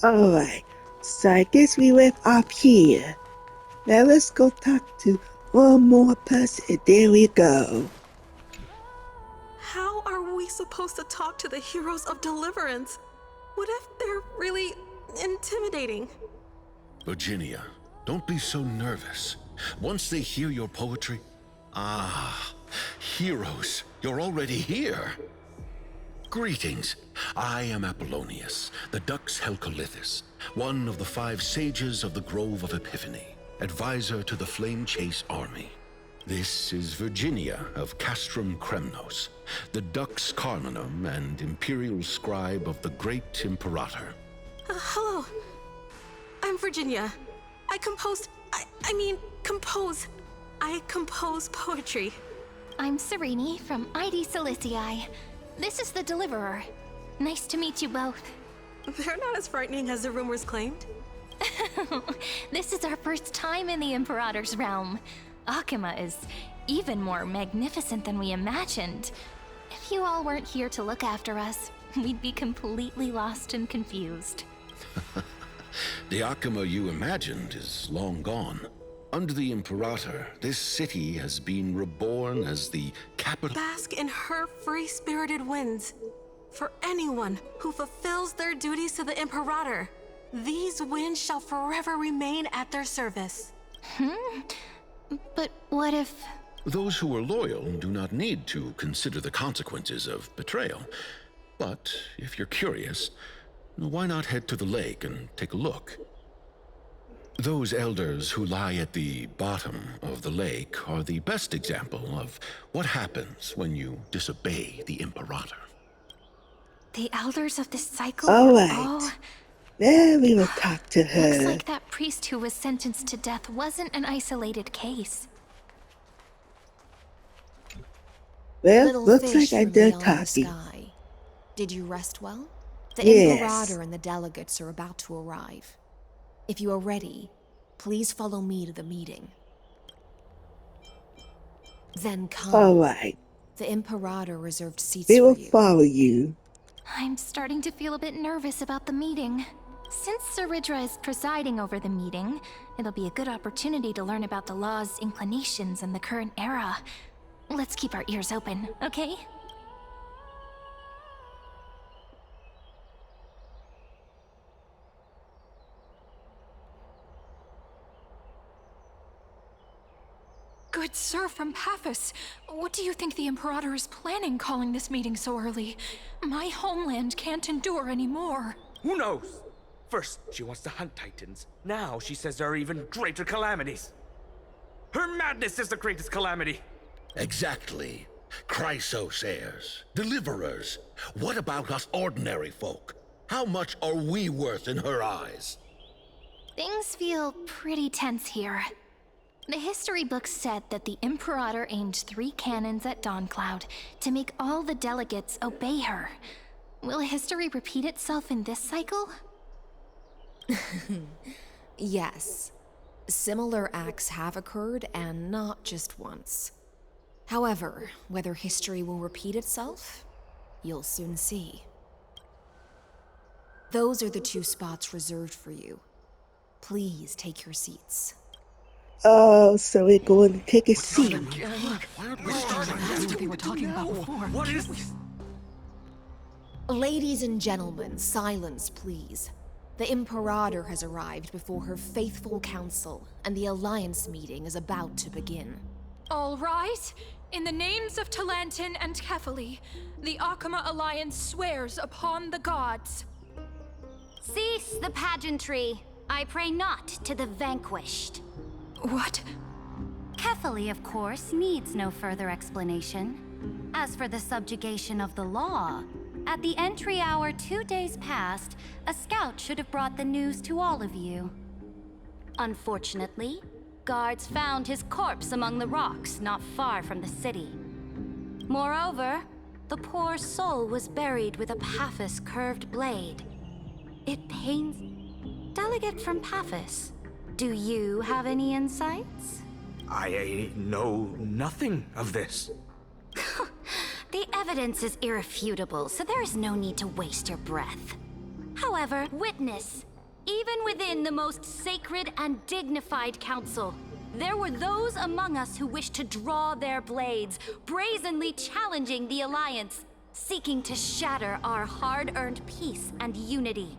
Alright, so I guess we left off here. Now let's go talk to one more person. There we go. How are we supposed to talk to the heroes of deliverance? What if they're really intimidating? Virginia, don't be so nervous. Once they hear your poetry... Ah, heroes, you're already here. Greetings. I am Apollonius, the Dux Helcolithus, one of the 5 sages of the Grove of Epiphany, advisor to the Flame Chase army. This is Virginia of Castrum Kremnos, the Dux Carminum and imperial scribe of the great Imperator. Hello. I'm Virginia. I compose poetry. I'm Serene from ID Silicii. This is the Deliverer. Nice to meet you both. They're not as frightening as the rumors claimed. This is our first time in the Imperator's realm. Akima is even more magnificent than we imagined. If you all weren't here to look after us, we'd be completely lost and confused. The Akima you imagined is long gone. Under the Imperator, this city has been reborn as the capital... Bask in her free-spirited winds. For anyone who fulfills their duties to the Imperator, these winds shall forever remain at their service. But what if... Those who are loyal do not need to consider the consequences of betrayal. But if you're curious, why not head to the lake and take a look? Those elders who lie at the bottom of the lake are the best example of what happens when you disobey the Imperator. The elders of this cycle Alright. all... Now we will talk to her. Looks like that priest who was sentenced to death wasn't an isolated case. Well, Little looks fish like I'm from done beyond the talking. sky. Did you rest well? The Yes. Imperator and the delegates are about to arrive. If you are ready, please follow me to the meeting. Then come. Alright, The Imperator reserved seats we for will you. follow you. I'm starting to feel a bit nervous about the meeting. Since Saridra is presiding over the meeting, it'll be a good opportunity to learn about the law's inclinations in the current era. Let's keep our ears open, okay? Good sir from Paphos, what do you think the Imperator is planning calling this meeting so early? My homeland can't endure anymore. Who knows? First, she wants to hunt Titans. Now she says there are even greater calamities. Her madness is the greatest calamity. Exactly. Chrysosayers, deliverers. What about us ordinary folk? How much are we worth in her eyes? Things feel pretty tense here. The history books said that the Imperator aimed 3 cannons at Dawncloud to make all the delegates obey her. Will history repeat itself in this cycle? Yes. Similar acts have occurred, and not just once. However, whether history will repeat itself, you'll soon see. Those are the 2 spots reserved for you. Please take your seats. Oh, so we're going to take a seat. That's what they were talking about before. What is this? Ladies and gentlemen, silence, please. The Imperator has arrived before her faithful council, and the Alliance meeting is about to begin. All right. In the names of Talantin and Kefali, the Akama Alliance swears upon the gods. Cease the pageantry. I pray not to the vanquished. What? Kefali, of course, needs no further explanation. As for the subjugation of the law, at the entry hour 2 days past, a scout should have brought the news to all of you. Unfortunately, guards found his corpse among the rocks not far from the city. Moreover, the poor soul was buried with a Paphos curved blade. It pains... Delegate from Paphos, do you have any insights? I know nothing of this. The evidence is irrefutable, so there is no need to waste your breath. However, witness, even within the most sacred and dignified council, there were those among us who wished to draw their blades, brazenly challenging the Alliance, seeking to shatter our hard-earned peace and unity.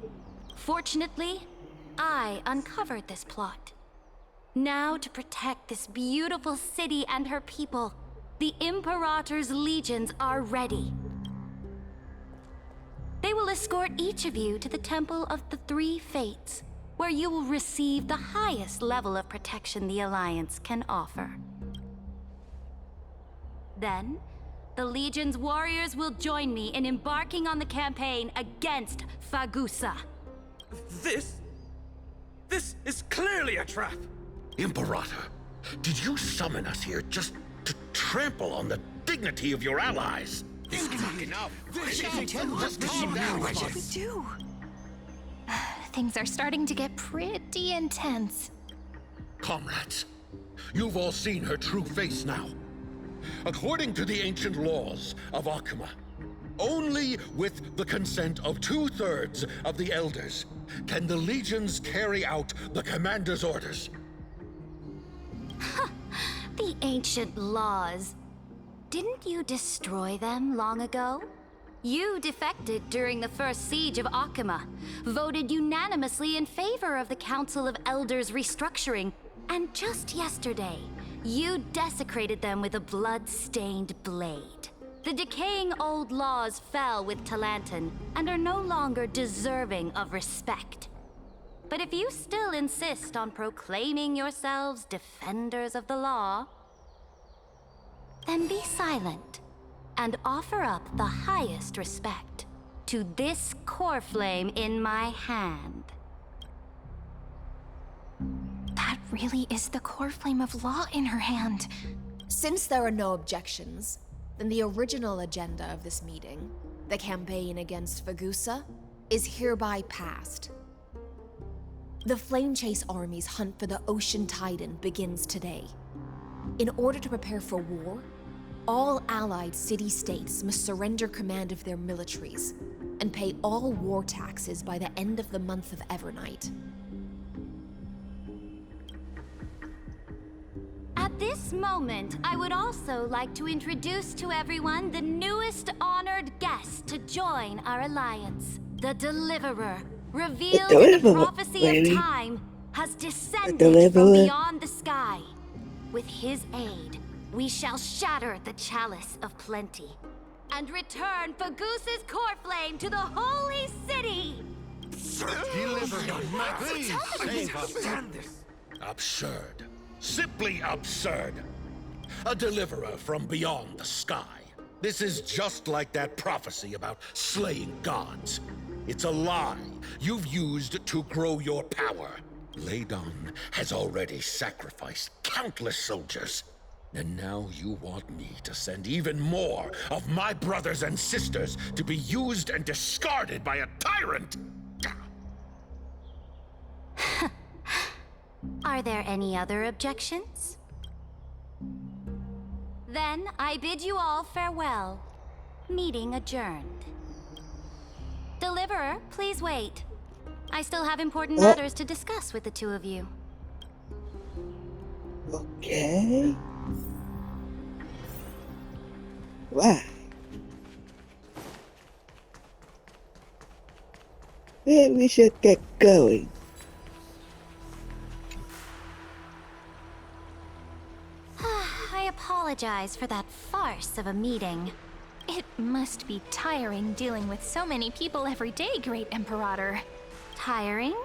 Fortunately, I uncovered this plot. Now, to protect this beautiful city and her people, the Imperator's legions are ready. They will escort each of you to the Temple of the Three Fates, where you will receive the highest level of protection the Alliance can offer. Then, the Legion's warriors will join me in embarking on the campaign against Fagusa. This is clearly a trap! Imperator, did you summon us here just to trample on the dignity of your allies? Enough! Just calm down. What should we do? Things are starting to get pretty intense. Comrades, you've all seen her true face now. According to the ancient laws of Akuma, only with the consent of 2/3 of the elders can the legions carry out the commander's orders. The ancient laws. Didn't you destroy them long ago? You defected during the first siege of Akuma, voted unanimously in favor of the Council of Elders restructuring, and just yesterday, you desecrated them with a blood-stained blade. The decaying old laws fell with Talantan and are no longer deserving of respect. But if you still insist on proclaiming yourselves defenders of the law, then be silent and offer up the highest respect to this core flame in my hand. That really is the core flame of law in her hand. Since there are no objections, then the original agenda of this meeting, the campaign against Fagusa, is hereby passed. The Flame Chase Army's hunt for the Ocean Titan begins today. In order to prepare for war, all allied city-states must surrender command of their militaries and pay all war taxes by the end of the month of Evernight. At this moment, I would also like to introduce to everyone the newest honored guest to join our alliance. The Deliverer, revealed in the prophecy of time, has descended from beyond the sky. With his aid, we shall shatter the chalice of plenty and return Fagusa's core flame to the holy city! Deliver please save us. Absurd. Simply absurd. A deliverer from beyond the sky. This is just like that prophecy about slaying gods. It's a lie you've used to grow your power. Ladon has already sacrificed countless soldiers. And now you want me to send even more of my brothers and sisters to be used and discarded by a tyrant? Are there any other objections? Then I bid you all farewell. Meeting adjourned. Deliverer, please wait. I still have important matters to discuss with the two of you. Okay. Why? Then we should get going. I apologize for that farce of a meeting. It must be tiring dealing with so many people every day, Great Imperator. Tiring?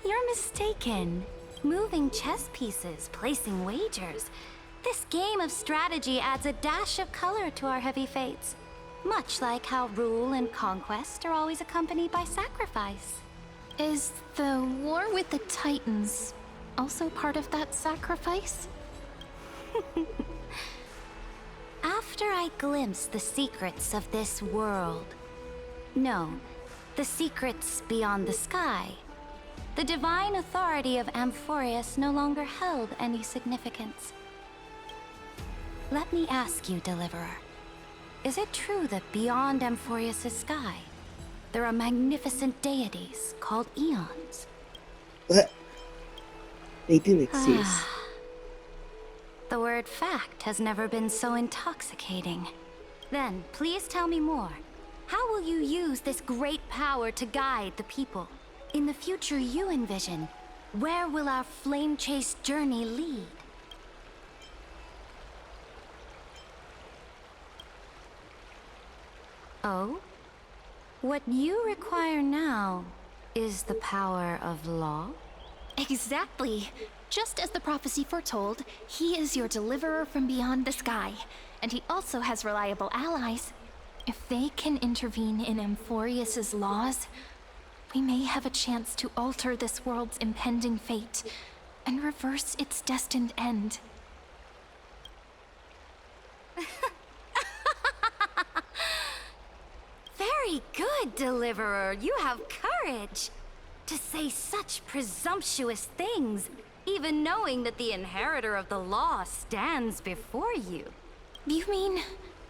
You're mistaken. Moving chess pieces, placing wagers. This game of strategy adds a dash of color to our heavy fates. Much like how rule and conquest are always accompanied by sacrifice. Is the war with the Titans also part of that sacrifice? After I glimpse the secrets of this world, no, the secrets beyond the sky, the divine authority of Amphorius no longer held any significance. Let me ask you, Deliverer, is it true that beyond Amphorius' sky, there are magnificent deities called eons. But they do exist. The word fact has never been so intoxicating. Then, please tell me more. How will you use this great power to guide the people? In the future you envision, where will our flame chase journey lead? Oh? What you require now is the power of law? Exactly. Just as the prophecy foretold, he is your deliverer from beyond the sky. And he also has reliable allies. If they can intervene in Amphorius's laws, we may have a chance to alter this world's impending fate and reverse its destined end. Very good, Deliverer. You have courage. To say such presumptuous things, even knowing that the inheritor of the law stands before you. You mean...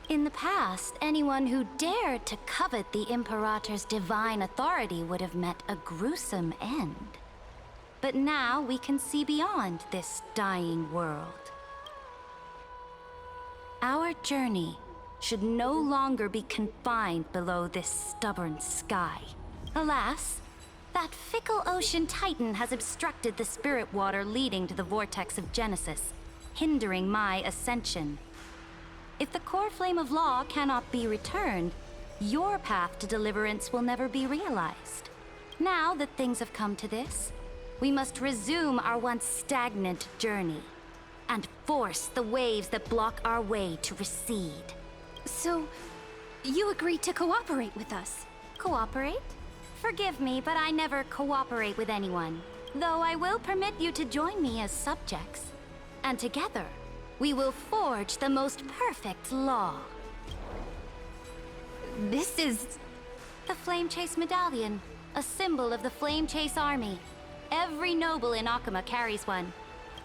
In the past, anyone who dared to covet the Imperator's divine authority would have met a gruesome end. But now we can see beyond this dying world. Our journey should no longer be confined below this stubborn sky. Alas, that fickle ocean titan has obstructed the spirit water leading to the vortex of Genesis, hindering my ascension. If the core flame of law cannot be returned, your path to deliverance will never be realized. Now that things have come to this, we must resume our once stagnant journey and force the waves that block our way to recede. So, you agreed to cooperate with us? Cooperate? Forgive me, but I never cooperate with anyone. Though I will permit you to join me as subjects. And together, we will forge the most perfect law. This is... The Flame Chase Medallion, a symbol of the Flame Chase Army. Every noble in Akuma carries one.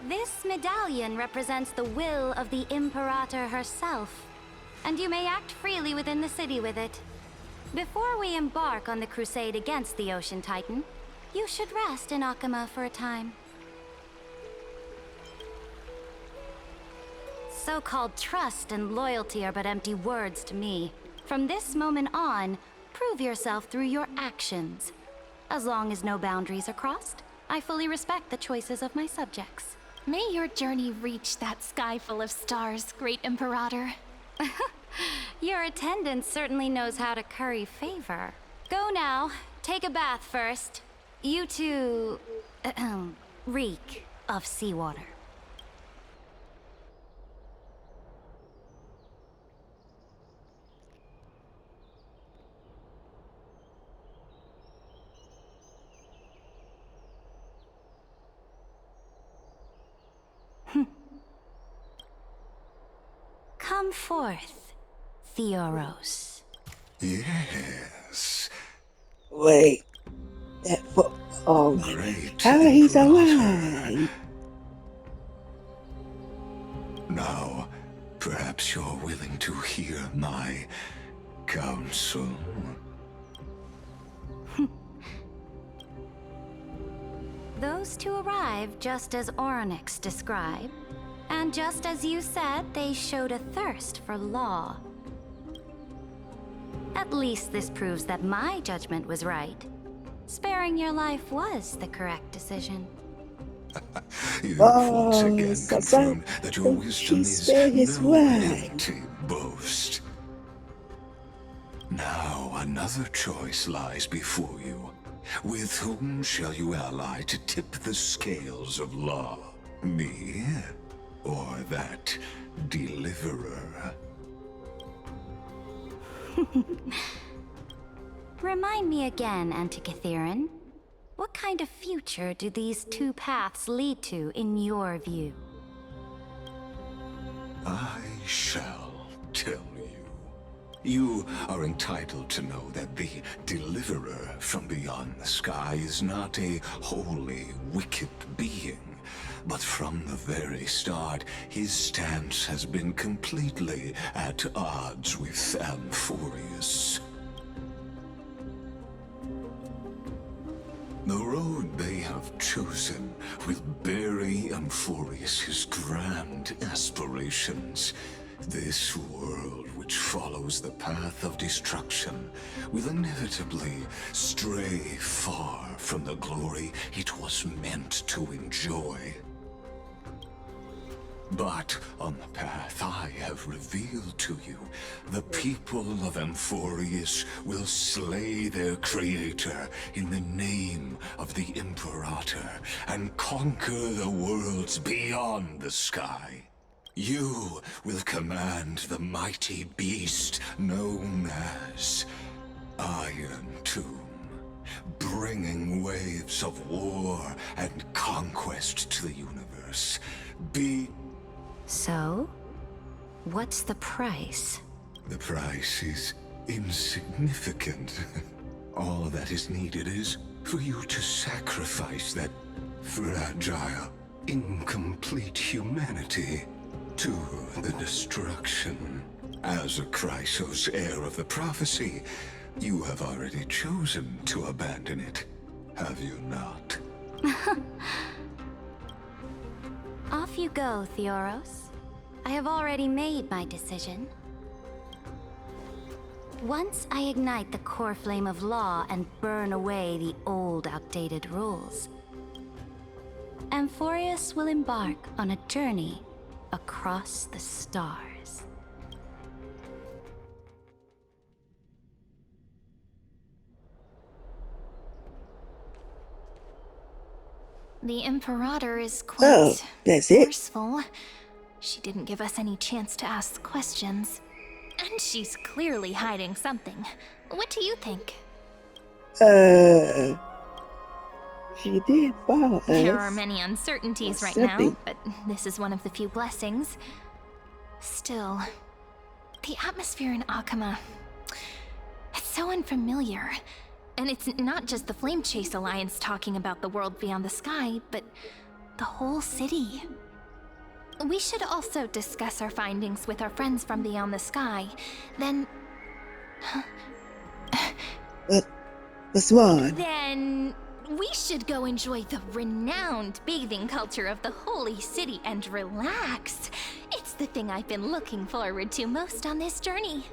This medallion represents the will of the Imperator herself, and you may act freely within the city with it. Before we embark on the crusade against the Ocean Titan, you should rest in Akuma for a time. So-called trust and loyalty are but empty words to me. From this moment on, prove yourself through your actions. As long as no boundaries are crossed, I fully respect the choices of my subjects. May your journey reach that sky full of stars, Great Imperator. Your attendant certainly knows how to curry favor. Go now. Take a bath first. You two... reek of seawater. Come forth, Theoros. Yes. Wait, that for oh, Great how he's Imperator. alive? Now, perhaps you're willing to hear my counsel. Those two arrived just as Oronix described. And just as you said, they showed a thirst for law. At least this proves that my judgment was right. Sparing your life was the correct decision. You Oh, once again so confirmed that your think wisdom she is spared his no wife. empty boast. Now another choice lies before you. With whom shall you ally to tip the scales of law? Me? Or that deliverer? Remind me again, Antikytheron. What kind of future do these two paths lead to in your view? I shall tell you. You are entitled to know that the deliverer from beyond the sky is not a wholly wicked being. But from the very start, his stance has been completely at odds with Amphorius. The road they have chosen will bury Amphorius' grand aspirations. This world which follows the path of destruction will inevitably stray far from the glory it was meant to enjoy. But on the path I have revealed to you, the people of Amphorius will slay their creator in the name of the Imperator and conquer the worlds beyond the sky. You will command the mighty beast known as Iron Tomb, bringing waves of war and conquest to the universe. So, what's the price? The price is insignificant. All that is needed is for you to sacrifice that fragile, incomplete humanity to the destruction. As a Chrysos, heir of the prophecy, you have already chosen to abandon it, have you not? Off you go, Theoros. I have already made my decision. Once I ignite the core flame of law and burn away the old, outdated rules, Amphorius will embark on a journey across the stars. The Imperator is quite that's it? forceful. She didn't give us any chance to ask questions. And she's clearly hiding something. What do you think? She did follow us. There are many uncertainties right now, but this is one of the few blessings. Still, the atmosphere in Akama, it's so unfamiliar. And it's not just the Flame Chase Alliance talking about the world beyond the sky, but the whole city. We should also discuss our findings with our friends from beyond the sky. Then... What's wrong? Then... we should go enjoy the renowned bathing culture of the Holy City and relax. It's the thing I've been looking forward to most on this journey.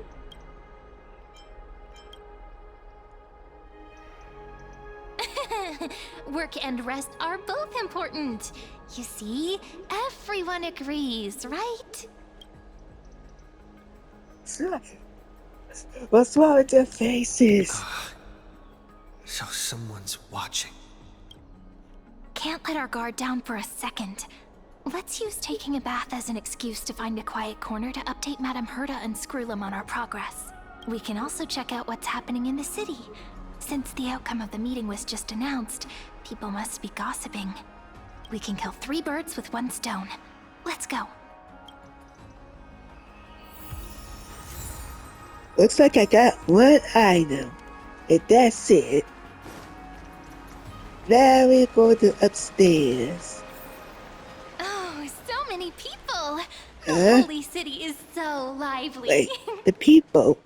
Work and rest are both important. You see, everyone agrees, right? What's wrong with their faces? So someone's watching. Can't let our guard down for a second. Let's use taking a bath as an excuse to find a quiet corner to update Madame Herta and Screwlum on our progress. We can also check out what's happening in the city. Since the outcome of the meeting was just announced, people must be gossiping. We can kill 3 birds with 1 stone. Let's go. Looks like I got one item, and that's it. Now we're going to upstairs. Oh, so many people! The Holy City is so lively. Wait, the people.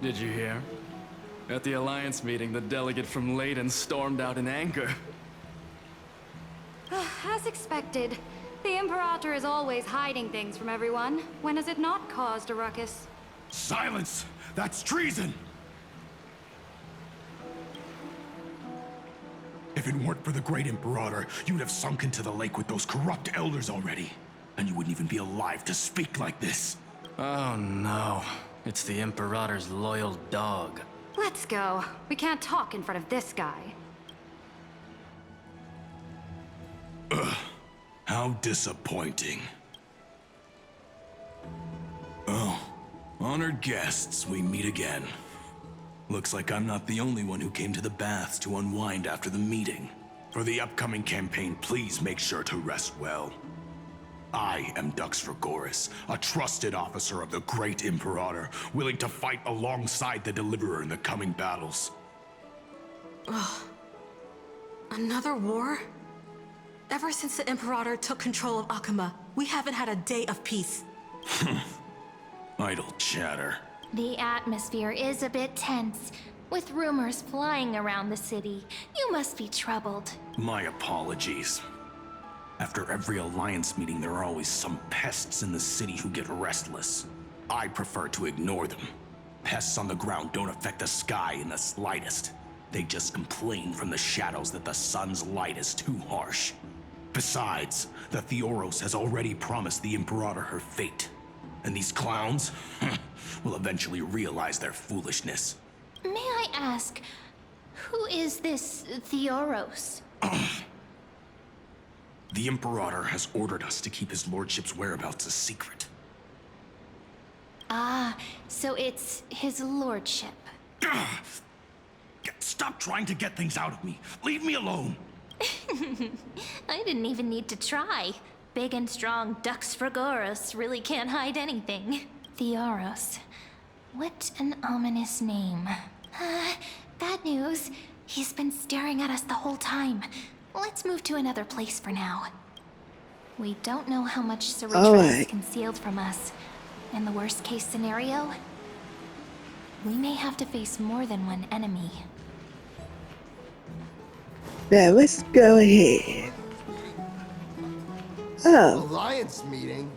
Did you hear? At the Alliance meeting, the delegate from Leyden stormed out in anger. As expected, the Imperator is always hiding things from everyone. When has it not caused a ruckus? Silence! That's treason! If it weren't for the Great Imperator, you'd have sunk into the lake with those corrupt elders already. And you wouldn't even be alive to speak like this. Oh no. It's the Imperator's loyal dog. Let's go. We can't talk in front of this guy. How disappointing. Oh, honored guests, we meet again. Looks like I'm not the only one who came to the baths to unwind after the meeting. For the upcoming campaign, please make sure to rest well. I am Dux Regoris, a trusted officer of the Great Imperator, willing to fight alongside the Deliverer in the coming battles. Ugh. Another war? Ever since the Imperator took control of Akama, we haven't had a day of peace. Idle chatter. The atmosphere is a bit tense, with rumors flying around the city. You must be troubled. My apologies. After every Alliance meeting, there are always some pests in the city who get restless. I prefer to ignore them. Pests on the ground don't affect the sky in the slightest. They just complain from the shadows that the sun's light is too harsh. Besides, the Theoros has already promised the Imperator her fate. And these clowns will eventually realize their foolishness. May I ask, who is this Theoros? The Imperator has ordered us to keep his lordship's whereabouts a secret. Ah, so it's his lordship. Stop trying to get things out of me. Leave me alone. I didn't even need to try. Big and strong Dux Fragoros really can't hide anything. Theoros. What an ominous name. Bad news. He's been staring at us the whole time. Let's move to another place for now. We don't know how much Cerritos is concealed from us. In the worst case scenario, we may have to face more than one enemy. Now let's go ahead. Oh. Alliance meeting?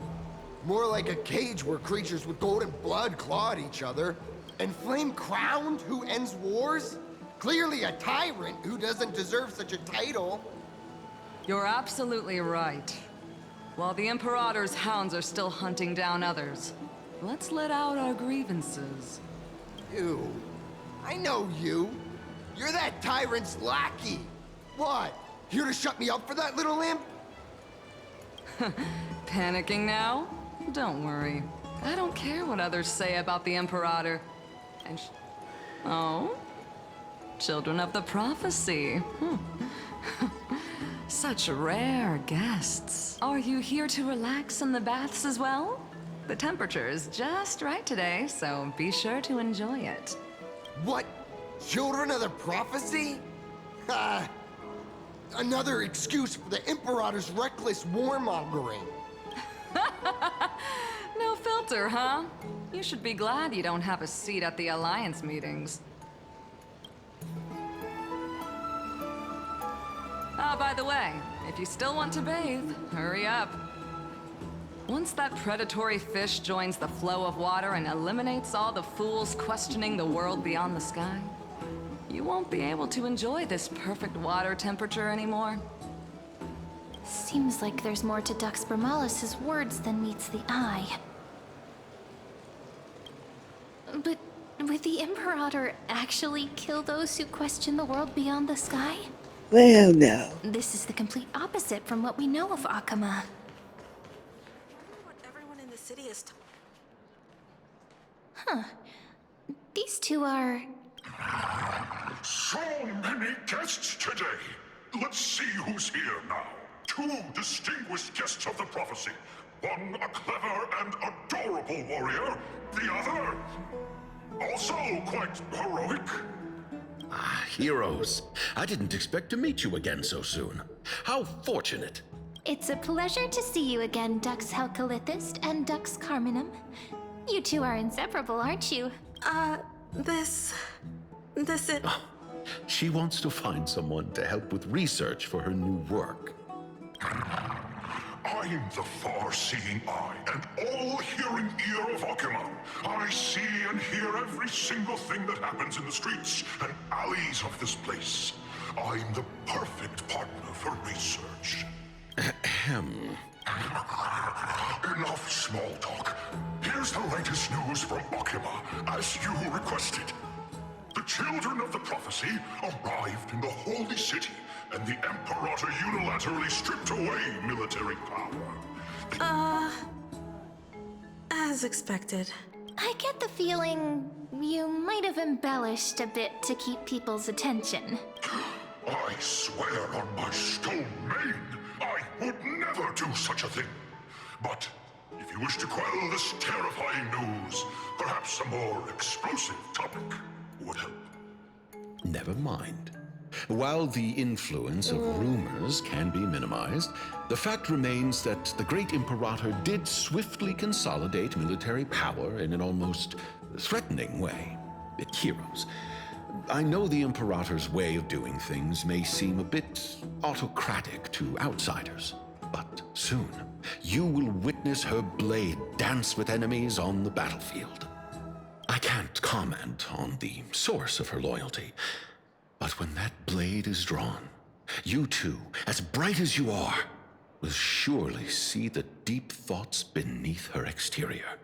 More like a cage where creatures with golden blood claw at each other. And Flame Crowned, who ends wars? Clearly a tyrant who doesn't deserve such a title. You're absolutely right. While the Imperator's hounds are still hunting down others, let's let out our grievances. You. I know you. You're that tyrant's lackey. What? Here to shut me up for that little imp? Panicking now? Don't worry. I don't care what others say about the Imperator. And oh? Children of the Prophecy. Such rare guests. Are you here to relax in the baths as well? The temperature is just right today, so be sure to enjoy it. What? Children of the Prophecy? Another excuse for the Imperator's reckless warmongering. No filter, huh? You should be glad you don't have a seat at the Alliance meetings. Ah, by the way, if you still want to bathe, hurry up. Once that predatory fish joins the flow of water and eliminates all the fools questioning the world beyond the sky, you won't be able to enjoy this perfect water temperature anymore. Seems like there's more to Dux Bramalis's words than meets the eye. But would the Imperator actually kill those who question the world beyond the sky? Well, no. This is the complete opposite from what we know of Akama. What everyone in the city is Huh. These two are... So many guests today. Let's see who's here now. Two distinguished guests of the prophecy. One a clever and adorable warrior. The other, also quite heroic. Ah, heroes. I didn't expect to meet you again so soon. How fortunate. It's a pleasure to see you again, Dux Helcalithist and Dux Carminum. You two are inseparable, aren't you? This is... Oh, she wants to find someone to help with research for her new work. I'm the far-seeing eye and all-hearing ear of Akama. I see and hear every single thing that happens in the streets and alleys of this place. I'm the perfect partner for research. Ahem. Enough small talk. Here's the latest news from Akama, as you requested. The children of the prophecy arrived in the holy city, and the Imperator unilaterally stripped away military power. As expected. I get the feeling you might have embellished a bit to keep people's attention. I swear on my stone mane, I would never do such a thing. But if you wish to quell this terrifying news, perhaps a more explosive topic would help. Never mind. While the influence of rumors can be minimized, the fact remains that the great Imperator did swiftly consolidate military power in an almost threatening way. Heroes, I know the Imperator's way of doing things may seem a bit autocratic to outsiders, but soon you will witness her blade dance with enemies on the battlefield. I can't comment on the source of her loyalty, but when that blade is drawn, you two, as bright as you are, will surely see the deep thoughts beneath her exterior.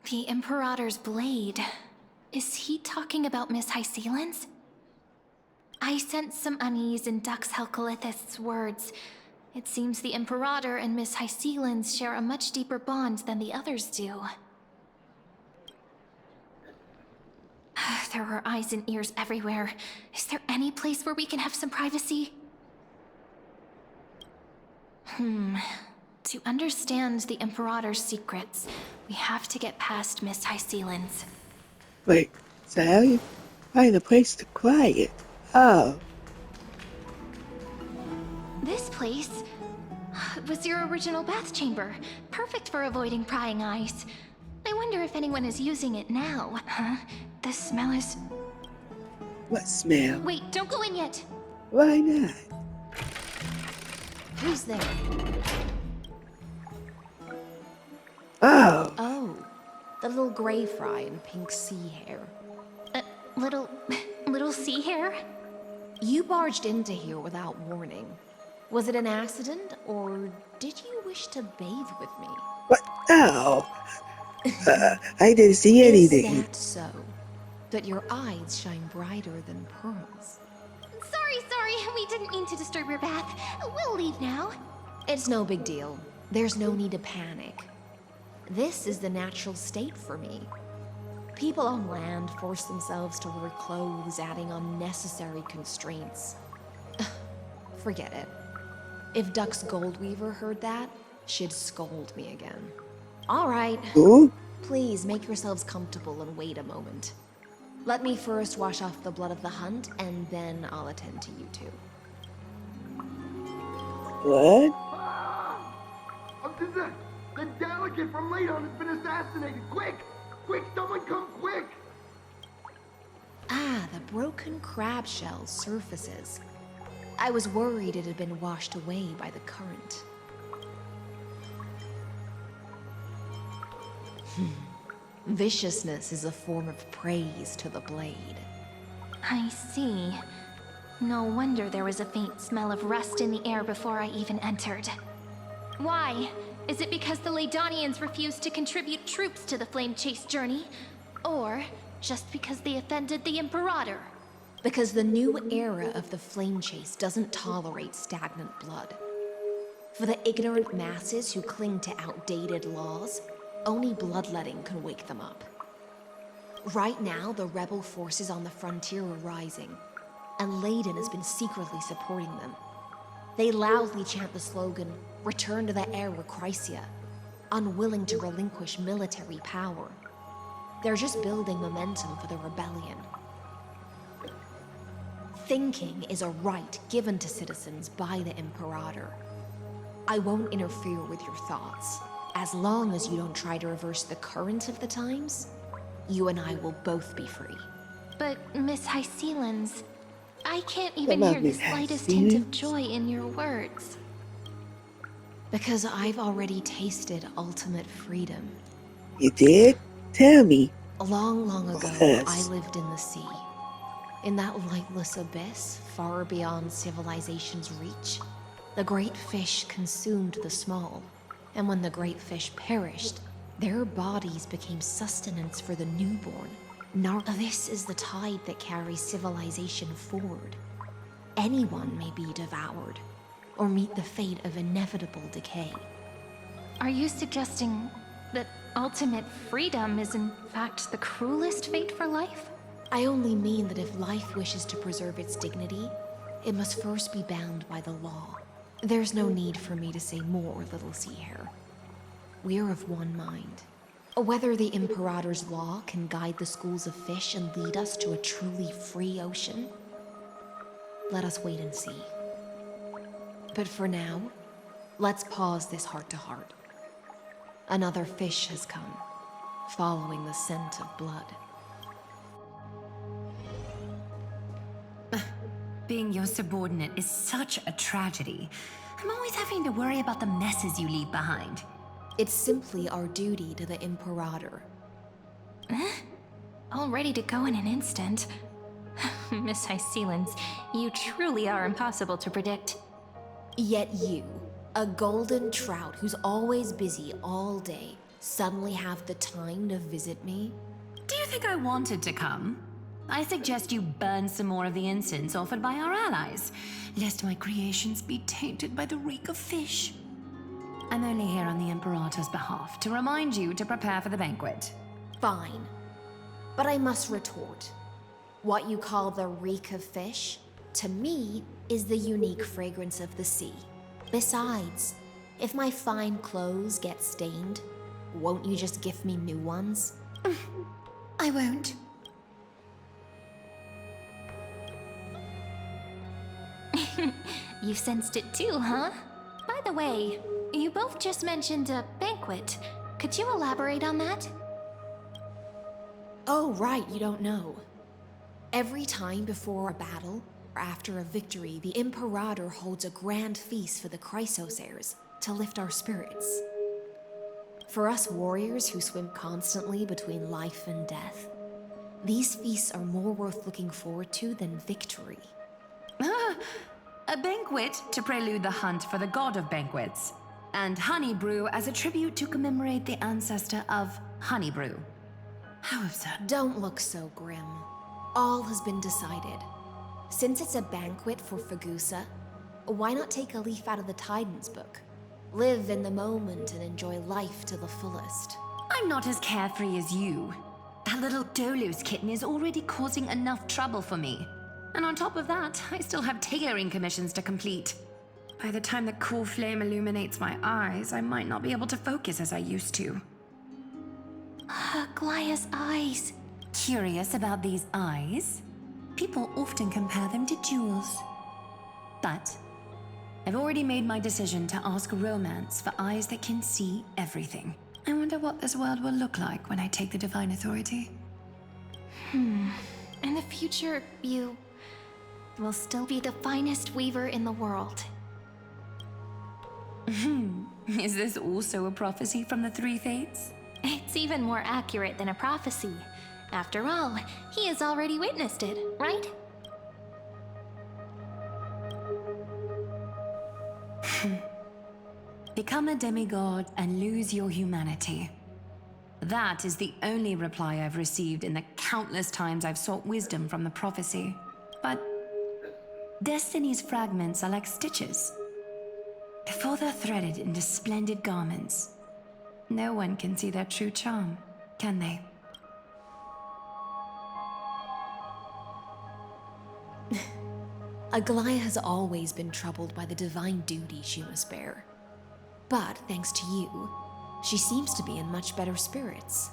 The Imperator's blade. Is he talking about Miss Hycelan's? I sense some unease in Dux Helcolith's words. It seems the Imperator and Miss Hycelan's share a much deeper bond than the others do. There are eyes and ears everywhere. Is there any place where we can have some privacy? To understand the Imperator's secrets, we have to get past Miss Hycelan's. Wait, so how you find a place to quiet? Oh. This place was your original bath chamber. Perfect for avoiding prying eyes. I wonder if anyone is using it now. Huh? The smell is... What smell? Wait, don't go in yet. Why not? Who's there? Oh. Oh, the little gray fry in pink sea hair. Little sea hair? You barged into here without warning. Was it an accident, or did you wish to bathe with me? What? Oh. I didn't see anything. Is that so? That your eyes shine brighter than pearls? Sorry, we didn't mean to disturb your bath. We'll leave now. It's no big deal. There's no need to panic. This is the natural state for me. People on land force themselves to wear clothes, adding unnecessary constraints. Forget it. If Dux Goldweaver heard that, she'd scold me again. All right. Ooh. Please make yourselves comfortable and wait a moment. Let me first wash off the blood of the hunt, and then I'll attend to you two. What? The delegate from Ladon has been assassinated! Quick! Quick, someone come quick! Ah, the broken crab shell surfaces. I was worried it had been washed away by the current. Viciousness is a form of praise to the blade. I see. No wonder there was a faint smell of rust in the air before I even entered. Why? Is it because the Ladonians refused to contribute troops to the Flame Chase journey? Or just because they offended the Imperator? Because the new era of the Flame Chase doesn't tolerate stagnant blood. For the ignorant masses who cling to outdated laws, only bloodletting can wake them up. Right now, the rebel forces on the frontier are rising, and Ladon has been secretly supporting them. They loudly chant the slogan, "Return to the Era Chrysia," unwilling to relinquish military power. They're just building momentum for the rebellion. Thinking is a right given to citizens by the Imperator. I won't interfere with your thoughts. As long as you don't try to reverse the current of the times, you and I will both be free. But Miss Hycelan's... I can't even hear the slightest hint of joy in your words. Because I've already tasted ultimate freedom. You did? Tell me. Long ago, I lived in the sea. In that lightless abyss, far beyond civilization's reach, the great fish consumed the small. And when the great fish perished, their bodies became sustenance for the newborn. This is the tide that carries civilization forward. Anyone may be devoured, or meet the fate of inevitable decay. Are you suggesting that ultimate freedom is in fact the cruelest fate for life? I only mean that if life wishes to preserve its dignity, it must first be bound by the law. There's no need for me to say more, little sea hare. We're of one mind. Whether the Imperator's law can guide the schools of fish and lead us to a truly free ocean, let us wait and see. But for now, let's pause this heart-to-heart. Another fish has come. following the scent of blood. Being your subordinate is such a tragedy. I'm always having to worry about the messes you leave behind. It's simply our duty to the Imperator. All ready to go in an instant. Miss Hycelens, you truly are impossible to predict. Yet you, a golden trout who's always busy all day, suddenly have the time to visit me? Do you think I wanted to come? I suggest you burn some more of the incense offered by our allies, lest my creations be tainted by the reek of fish. I'm only here on the Imperator's behalf to remind you to prepare for the banquet. Fine. But I must retort. What you call the reek of fish, to me, is the unique fragrance of the sea. Besides, if my fine clothes get stained, won't you just gift me new ones? I won't. You sensed it too, huh? By the way, you both just mentioned a banquet. Could you elaborate on that? Oh, right, you don't know. Every time before a battle, or after a victory, the Imperator holds a grand feast for the Chrysos heirs to lift our spirits. For us warriors who swim constantly between life and death, these feasts are more worth looking forward to than victory. A banquet to prelude the hunt for the god of banquets, and honey brew as a tribute to commemorate the ancestor of honey brew. How absurd. Don't look so grim. All has been decided. Since it's a banquet for Fagusa, why not take a leaf out of the Tidens book? Live in the moment and enjoy life to the fullest. I'm not as carefree as you. That little Dolos kitten is already causing enough trouble for me. And on top of that, I still have tailoring commissions to complete. By the time the cool flame illuminates my eyes, I might not be able to focus as I used to. Glaya's eyes. Curious about these eyes? People often compare them to jewels. But I've already made my decision to ask romance for eyes that can see everything. I wonder what this world will look like when I take the divine authority. In the future, you will still be the finest weaver in the world. Is this also a prophecy from the Three Fates? It's even more accurate than a prophecy. After all, he has already witnessed it, right? Become a demigod and lose your humanity. That is the only reply I've received in the countless times I've sought wisdom from the prophecy. But Destiny's fragments are like stitches. Before they're threaded into splendid garments, no one can see their true charm, can they? Aglaya has always been troubled by the divine duty she must bear. But thanks to you, she seems to be in much better spirits.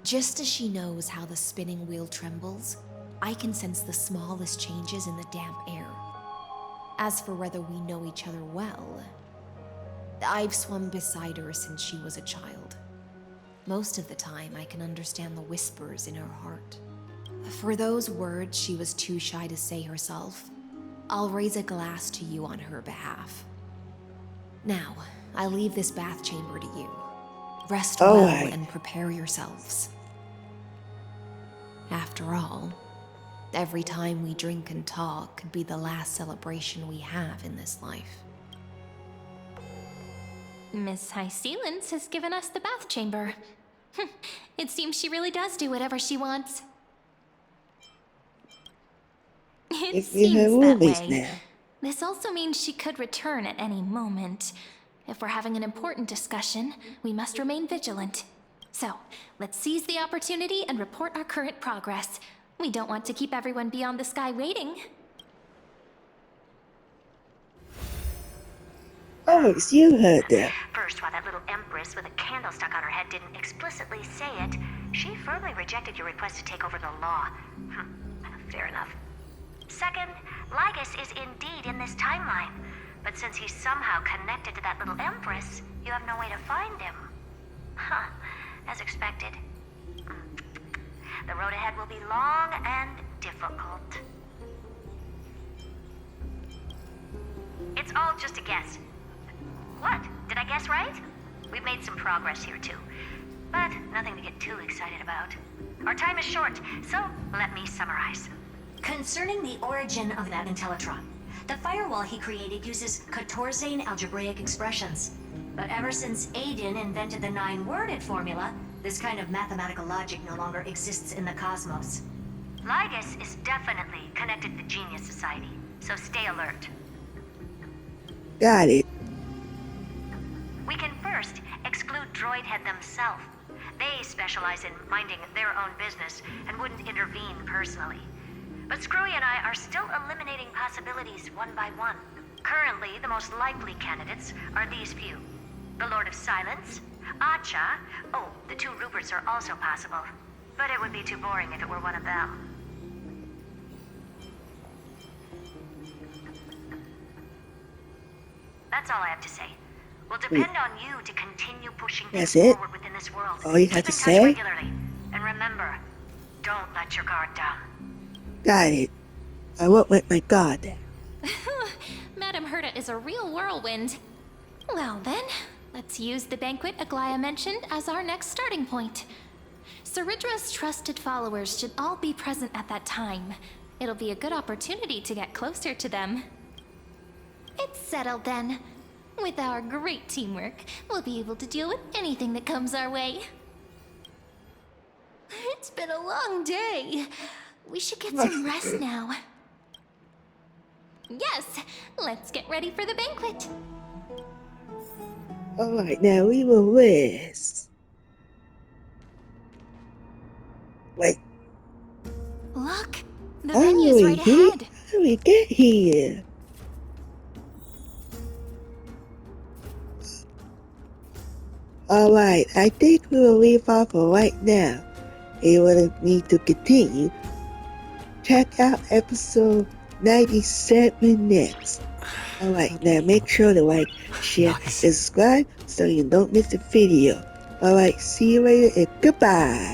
Just as she knows how the spinning wheel trembles, I can sense the smallest changes in the damp air. As for whether we know each other well, I've swum beside her since she was a child. Most of the time, I can understand the whispers in her heart. For those words she was too shy to say herself, I'll raise a glass to you on her behalf. Now, I leave this bath chamber to you. Rest well and prepare yourselves. After all, every time we drink and talk could be the last celebration we have in this life. Miss Hycelens has given us the bath chamber. It seems she really does do whatever she wants. It seems that way. This also means she could return at any moment. If we're having an important discussion, we must remain vigilant. So, let's seize the opportunity and report our current progress. We don't want to keep everyone beyond the sky waiting. Oh, so you heard that. First, while that little empress with a candle stuck on her head didn't explicitly say it, she firmly rejected your request to take over the law. Fair enough. Second, Lygus is indeed in this timeline, but since he's somehow connected to that little empress, you have no way to find him. Huh, as expected. The road ahead will be long and difficult. It's all just a guess. What? Did I guess right? We've made some progress here too, but nothing to get too excited about. Our time is short, so let me summarize. Concerning the origin of that Intellitron, the firewall he created uses Kotorzane algebraic expressions. But ever since Aiden invented the 9-worded formula, this kind of mathematical logic no longer exists in the cosmos. Lygus is definitely connected to the Genius Society, so stay alert. Got it. We can first exclude Droidhead themselves. They specialize in minding their own business and wouldn't intervene personally. But Screwy and I are still eliminating possibilities one by one. Currently, the most likely candidates are these few. The Lord of Silence, Acha. Oh, the 2 Ruperts are also possible. But it would be too boring if it were one of them. That's all I have to say. We'll depend on you to continue pushing things forward within this world. All you have to say? Regularly. And remember, don't let your guard down. Got it. I won't let my guard down. Madame Herta is a real whirlwind. Well then, let's use the banquet Aglaya mentioned as our next starting point. Ceridra's trusted followers should all be present at that time. It'll be a good opportunity to get closer to them. It's settled then. With our great teamwork, we'll be able to deal with anything that comes our way. It's been a long day. We should get some rest now. Yes, let's get ready for the banquet. Alright, now we will rest. Wait. Look, the venue's right ahead. How do we get here? Alright, I think we will leave off for right now. In order for me to continue, check out episode 97 next. Alright, now make sure to like, share, and subscribe so you don't miss a video. Alright, see you later and goodbye.